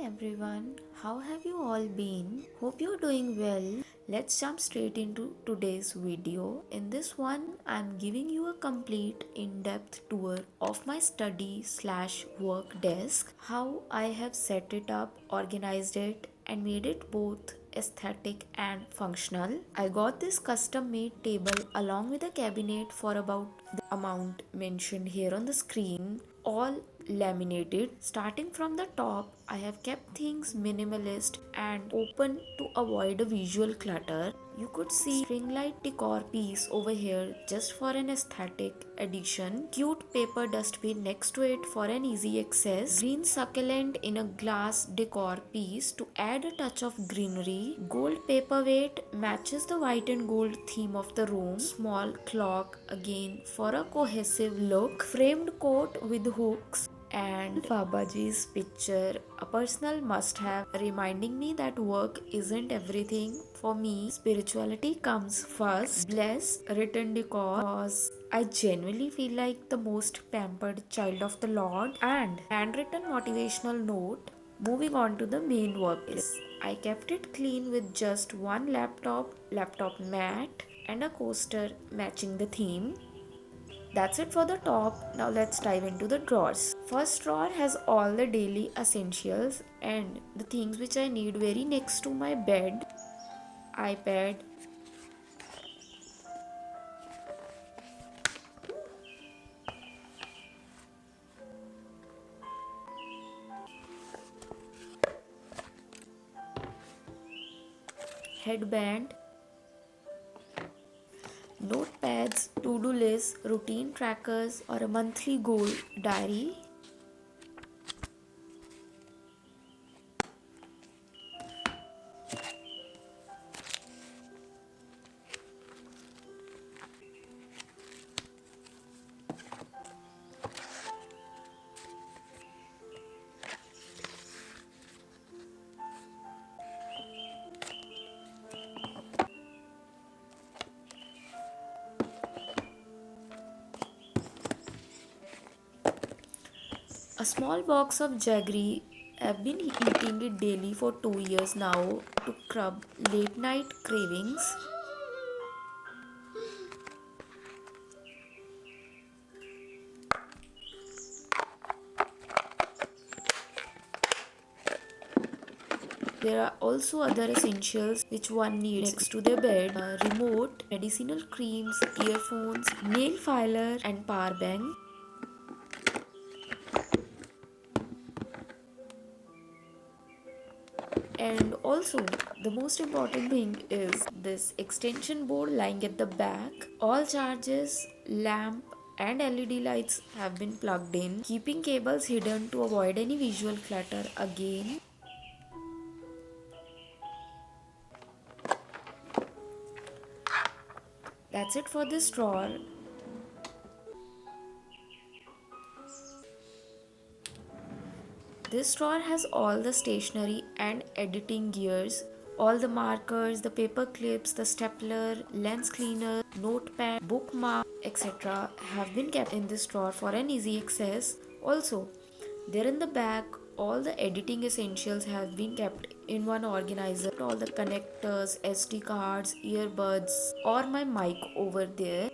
everyone, how have you all been? Hope you're doing well. Let's jump straight into today's video. In this one, I'm giving you a complete in-depth tour of my study slash work desk, how I have set it up, organized it, and made it both aesthetic and functional. I got this custom made table along with a cabinet for about the amount mentioned here on the screen, all laminated. Starting from the top, I have kept things minimalist and open to avoid a visual clutter. You could see string light decor piece over here just for an aesthetic addition. Cute paper dustbin next to it for an easy access. Green succulent in a glass decor piece to add a touch of greenery. Gold paperweight matches the white and gold theme of the room. Small clock again for a cohesive look. Framed coat with hooks and Babaji's picture, a personal must have, reminding me that work isn't everything. For me, spirituality comes first. Bless written decor because I genuinely feel like the most pampered child of the Lord. And handwritten motivational note. Moving on to the main workplace. I kept it clean with just one laptop mat, and a coaster matching the theme. That's it for the top. Now let's dive into the drawers. First drawer has all the daily essentials and the things which I need very next to my bed, iPad, headband, notepads, to-do lists, routine trackers, or a monthly goal diary. A small box of jaggery. I've been eating it daily for 2 years now to curb late night cravings. There are also other essentials which one needs next to their bed: a remote, medicinal creams, earphones, nail filer, and power bank. And also, the most important thing is this extension board lying at the back. All chargers, lamp, and LED lights have been plugged in, keeping cables hidden to avoid any visual clutter again. That's it for this drawer. This drawer has all the stationery and editing gears. All the markers, the paper clips, the stapler, lens cleaner, notepad, bookmark, etc. have been kept in this drawer for an easy access. Also, there in the back, all the editing essentials have been kept in one organizer. All the connectors, SD cards, earbuds, or my mic over there.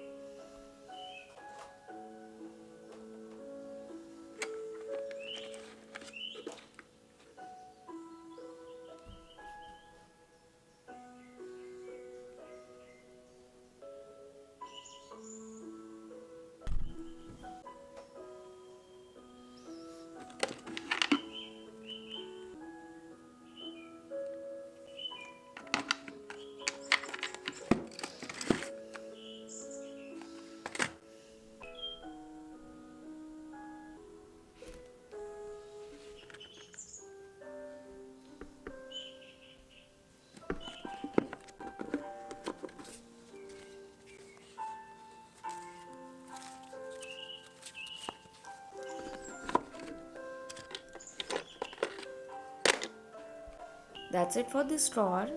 That's it for this drawer.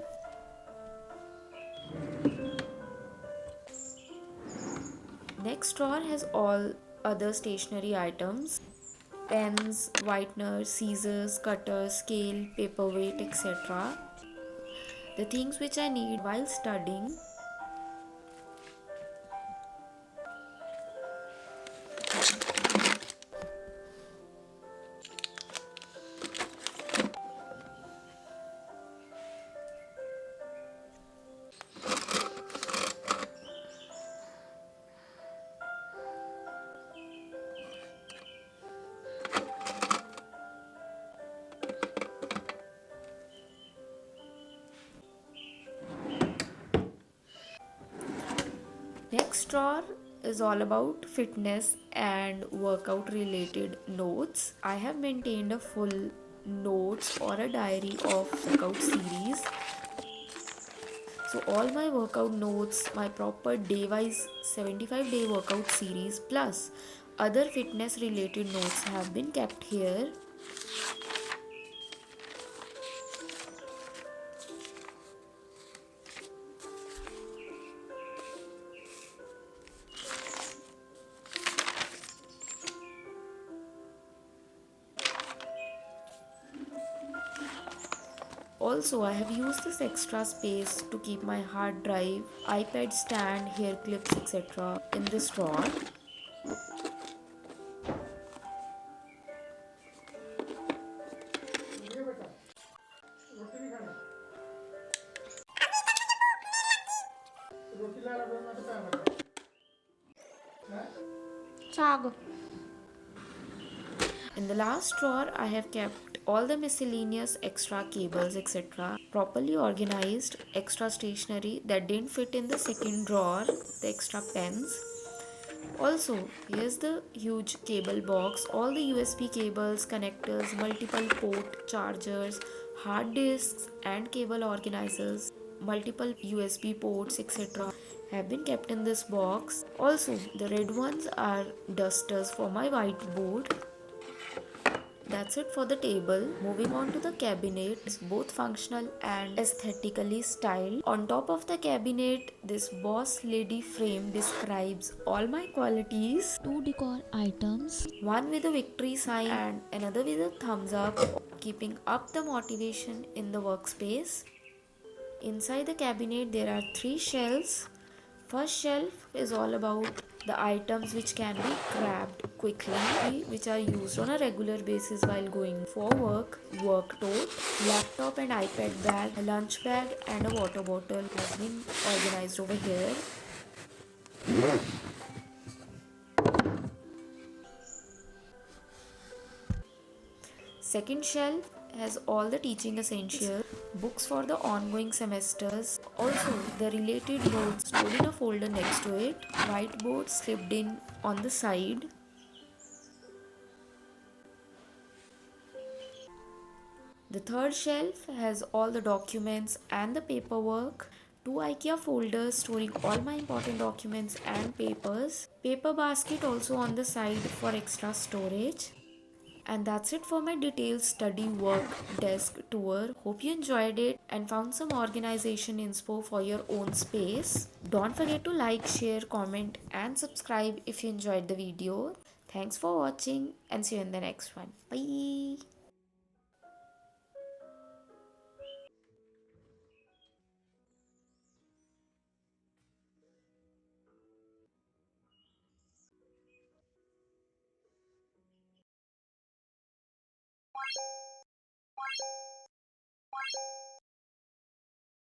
Next drawer has all other stationery items. pens, whitener, scissors, cutter, scale, paperweight, etc. The things which I need while studying. Next drawer is all about fitness and workout related notes. I have maintained a full notes or a diary of workout series. So all my workout notes, my proper day wise 75-day workout series plus other fitness related notes have been kept here. Also, I have used this extra space to keep my hard drive, iPad stand, hair clips, etc. in this drawer. In the last drawer, I have kept all the miscellaneous extra cables, etc. properly organized, extra stationery that didn't fit in the second drawer, the extra pens. Also, here's the huge cable box, all the USB cables, connectors, multiple port chargers, hard disks and cable organizers, multiple USB ports, etc. have been kept in this box. Also, the red ones are dusters for my whiteboard. That's it for the table. Moving on to the cabinet. It's both functional and aesthetically styled. On top of the cabinet, this boss lady frame describes all my qualities. Two decor items, one with a victory sign and another with a thumbs up, keeping up the motivation in the workspace. Inside the cabinet, there are three shelves. First shelf is all about the items which can be grabbed quickly, which are used on a regular basis while going for work tote, laptop and iPad bag, a lunch bag and a water bottle has been organized over here. Second shelf has all the teaching essentials, books for the ongoing semesters, also the related notes stored in a folder next to it, whiteboard slipped in on the side. The third shelf has all the documents and the paperwork, two IKEA folders storing all my important documents and papers, paper basket also on the side for extra storage. And that's it for my detailed study work desk tour. Hope you enjoyed it and found some organization inspo for your own space. Don't forget to like, share, comment and subscribe if you enjoyed the video. Thanks for watching and see you in the next one. Bye.